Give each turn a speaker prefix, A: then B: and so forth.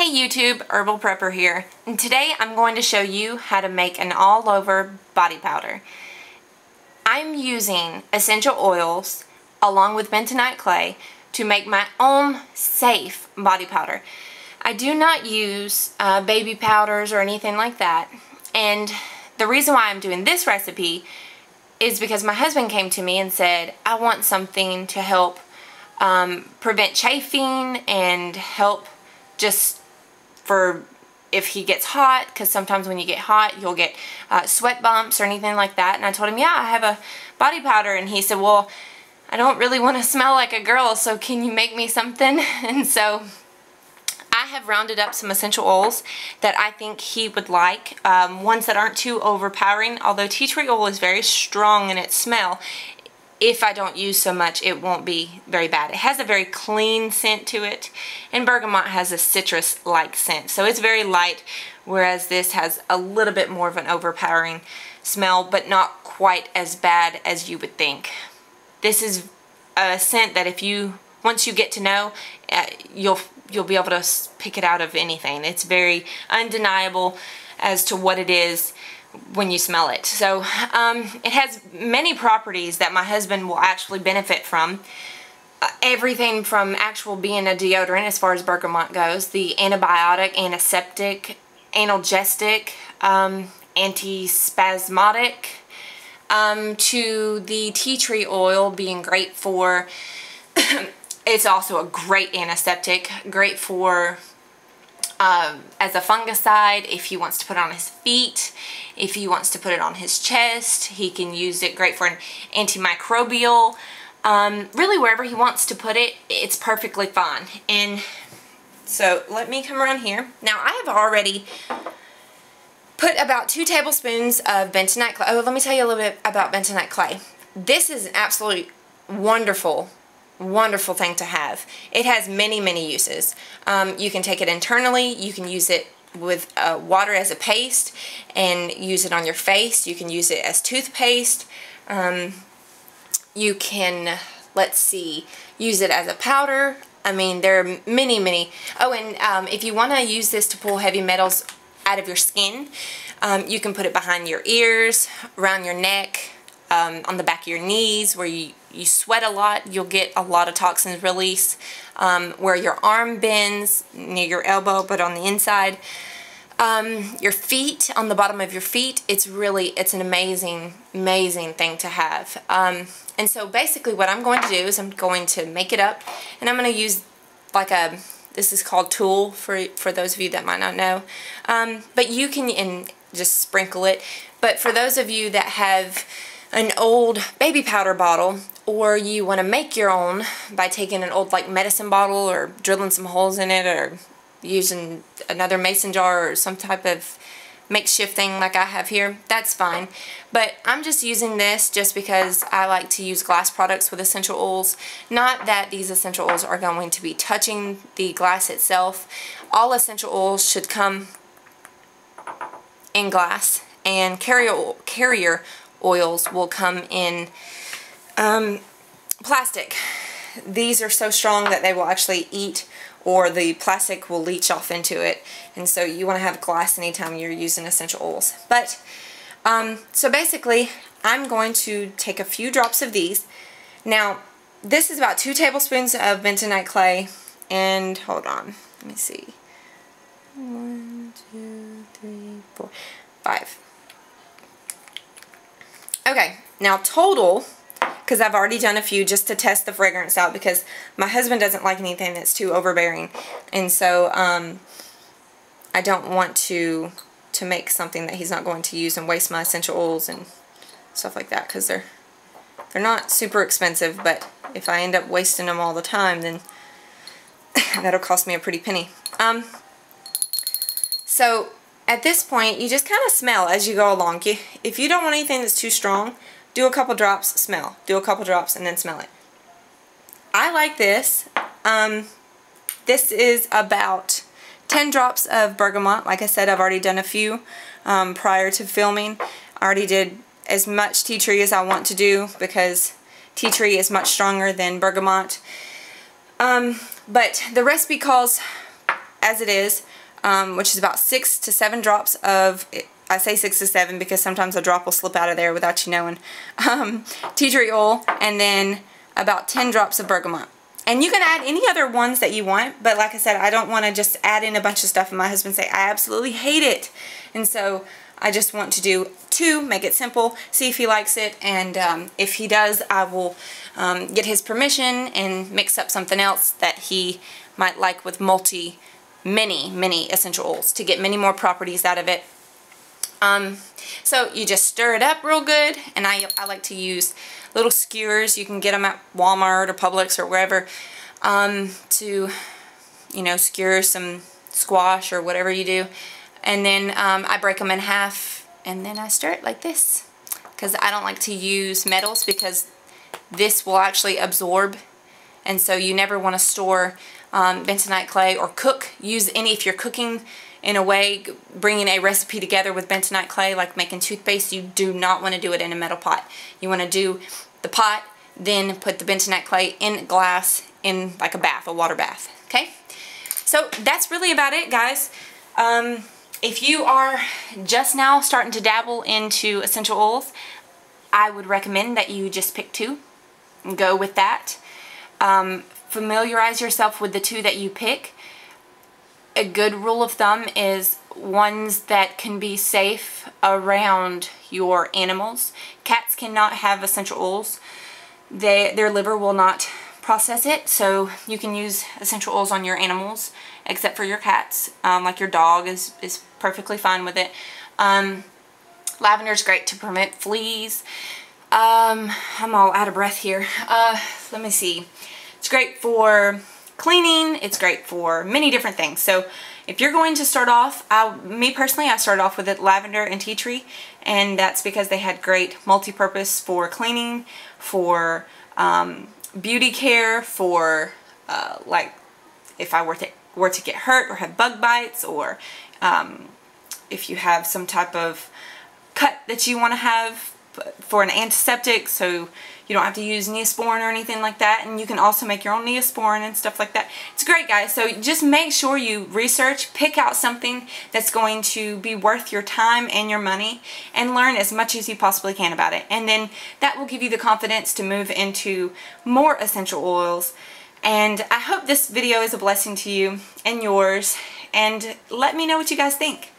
A: Hey YouTube, Herbal Prepper here, and today I'm going to show you how to make an all-over body powder. I'm using essential oils along with bentonite clay to make my own safe body powder. I do not use baby powders or anything like that, and the reason why I'm doing this recipe is because my husband came to me and said, I want something to help prevent chafing and help just for if he gets hot, because sometimes when you get hot you'll get sweat bumps or anything like that. And I told him, yeah, I have a body powder, and he said, well, I don't really want to smell like a girl, so can you make me something? And so I have rounded up some essential oils that I think he would like, ones that aren't too overpowering, although tea tree oil is very strong in its smell. If I don't use so much, it won't be very bad. It has a very clean scent to it, and bergamot has a citrus-like scent, so it's very light, whereas this has a little bit more of an overpowering smell, but not quite as bad as you would think. This is a scent that once you get to know, you'll be able to pick it out of anything. It's very undeniable as to what it is when you smell it. So it has many properties that my husband will actually benefit from. Everything from actual being a deodorant as far as bergamot goes, the antibiotic, antiseptic, analgesic, antispasmodic, to the tea tree oil being great for it's also a great antiseptic, great for as a fungicide, if he wants to put it on his feet, if he wants to put it on his chest, he can use it great for an antimicrobial. Really wherever he wants to put it, it's perfectly fine. And so let me come around here. Now I have already put about 2 tablespoons of bentonite clay. Oh, let me tell you a little bit about bentonite clay. This is an absolutely wonderful thing to have. It has many uses. You can take it internally, you can use it with water as a paste and use it on your face, you can use it as toothpaste, you can, let's see, use it as a powder. I mean, there are many. Oh, and if you want to use this to pull heavy metals out of your skin, you can put it behind your ears, around your neck, on the back of your knees where you sweat a lot. You'll get a lot of toxins release, where your arm bends near your elbow but on the inside, your feet, on the bottom of your feet. It's an amazing thing to have. And so basically what I'm going to do is I'm going to make it up, and I'm going to use like this is called Tool for those of you that might not know, but you can just sprinkle it. But for those of you that have an old baby powder bottle, or you want to make your own by taking an old like medicine bottle or drilling some holes in it, or using another mason jar or some type of makeshift thing like I have here, that's fine. But I'm just using this just because I like to use glass products with essential oils. Not that these essential oils are going to be touching the glass itself. All essential oils should come in glass, and carrier oils will come in plastic. These are so strong that they will actually eat, or the plastic will leach off into it, and so you want to have glass anytime you're using essential oils. But so basically I'm going to take a few drops of these. Now this is about 2 tablespoons of bentonite clay, and hold on, let me see, 1, 2, 3, 4, 5. Okay, now total, because I've already done a few just to test the fragrance out, because my husband doesn't like anything that's too overbearing, and so I don't want to make something that he's not going to use and waste my essential oils and stuff like that, because they're not super expensive, but if I end up wasting them all the time, then that'll cost me a pretty penny. So at this point, you just kind of smell as you go along. If you don't want anything that's too strong, do a couple drops, smell. Do a couple drops, and then smell it. I like this. This is about 10 drops of bergamot. Like I said, I've already done a few prior to filming. I already did as much tea tree as I want to do, because tea tree is much stronger than bergamot. But the recipe calls as it is, which is about 6 to 7 drops of, I say 6 to 7 because sometimes a drop will slip out of there without you knowing, tea tree oil, and then about 10 drops of bergamot. And you can add any other ones that you want, but like I said, I don't want to just add in a bunch of stuff and my husband say, I absolutely hate it. And so I just want to do 2, make it simple, see if he likes it, and if he does, I will get his permission and mix up something else that he might like with many essential oils to get many more properties out of it. So you just stir it up real good, and I like to use little skewers. You can get them at Walmart or Publix or wherever, to, you know, skewer some squash or whatever you do. And then I break them in half, and then I stir it like this, because I don't like to use metals because this will actually absorb, and so you never want to store bentonite clay or use any, if you're cooking in a way, bringing a recipe together with bentonite clay, like making toothpaste, you do not want to do it in a metal pot. You want to do the pot, then put the bentonite clay in glass in like a bath, a water bath. Okay? So that's really about it, guys. If you are just now starting to dabble into essential oils, I would recommend that you just pick 2 and go with that. Familiarize yourself with the 2 that you pick. A good rule of thumb is ones that can be safe around your animals. Cats cannot have essential oils. Their liver will not process it, so you can use essential oils on your animals except for your cats. Like your dog is perfectly fine with it. Lavender is great to prevent fleas. I'm all out of breath here. Let me see. It's great for cleaning. It's great for many different things. So if you're going to start off, me personally, I started off with lavender and tea tree, and that's because they had great multi-purpose for cleaning, for beauty care, for like if I were to get hurt or have bug bites, or if you have some type of cut that you want to have for an antiseptic, so you don't have to use Neosporin or anything like that, and you can also make your own Neosporin and stuff like that. It's great, guys. So just make sure you research, pick out something that's going to be worth your time and your money, and learn as much as you possibly can about it. And then that will give you the confidence to move into more essential oils. And I hope this video is a blessing to you and yours, and let me know what you guys think.